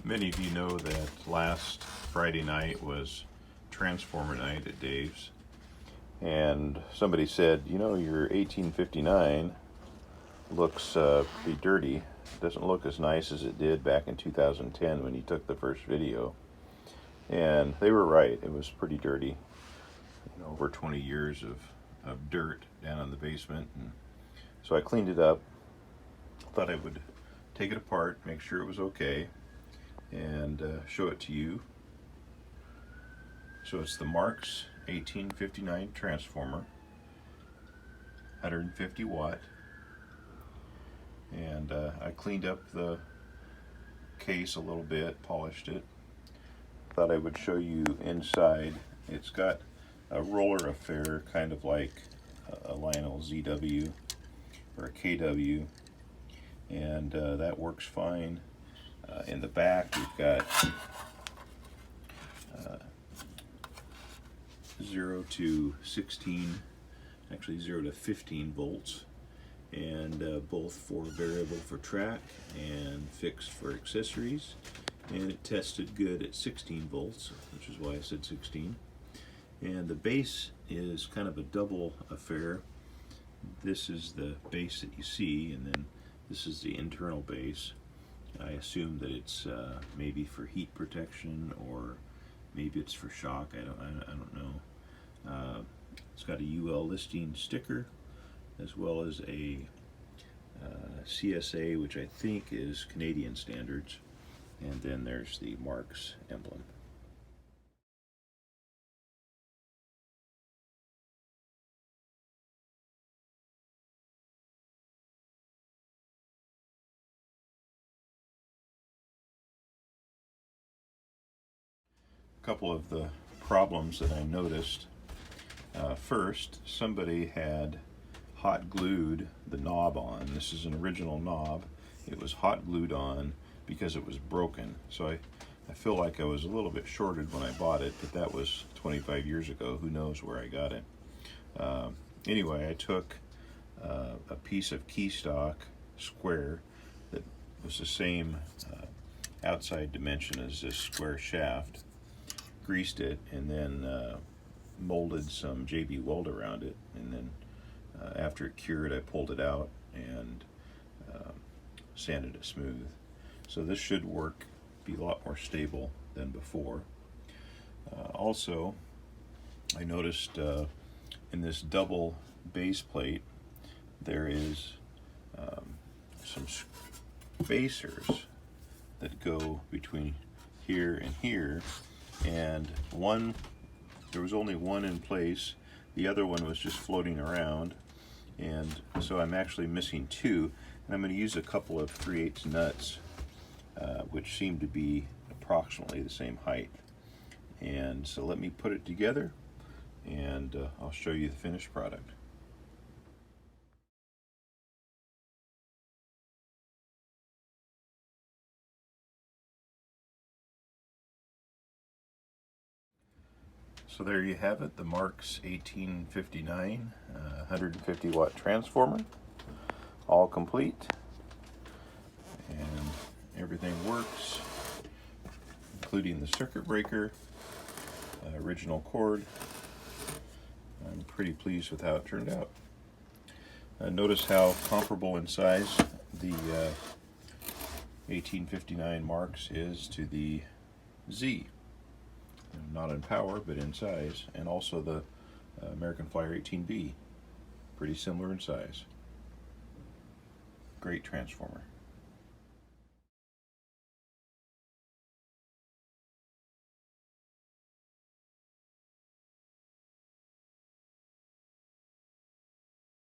Many of you know that last Friday night was Transformer night at Dave's, and somebody said, you know, your 1859 looks pretty dirty. It doesn't look as nice as it did back in 2010 when you took the first video. And they were right. It was pretty dirty. You know, over 20 years of dirt down in the basement. And so I cleaned it up. Thought I would take it apart, make sure it was okay, and show it to you. So it's the Marx 1859 transformer, 150 watt, and I cleaned up the case a little bit, polished it. Thought I would show you inside. It's got a roller affair, kind of like a Lionel ZW or a KW, and that works fine. In the back we've got 0 to 16, actually 0 to 15 volts, and both for variable for track and fixed for accessories, and it tested good at 16 volts, which is why I said 16. And the base is kind of a double affair. This is the base that you see, and then this is the internal base. I assume that it's maybe for heat protection, or maybe it's for shock. I don't know. It's got a UL listing sticker, as well as a CSA, which I think is Canadian standards, and then there's the Marx emblem. A couple of the problems that I noticed. First, somebody had hot glued the knob on. This is an original knob. It was hot glued on because it was broken. So I feel like I was a little bit shorted when I bought it, but that was 25 years ago. Who knows where I got it. Anyway, I took a piece of key stock square that was the same outside dimension as this square shaft, greased it, and then molded some JB Weld around it, and then after it cured I pulled it out and sanded it smooth. So this should work, be a lot more stable than before. Also, I noticed in this double base plate there is some spacers that go between here and here, and there was only one in place. The other one was just floating around, and so I'm actually missing two, and I'm going to use a couple of 3/8 nuts, which seem to be approximately the same height. And so let me put it together, and I'll show you the finished product. So there you have it, the Marx 1859 150 watt transformer, all complete, and everything works, including the circuit breaker, original cord. I'm pretty pleased with how it turned out. Notice how comparable in size the 1859 Marx is to the Z. Not in power, but in size, and also the American Flyer 18B, pretty similar in size. Great transformer.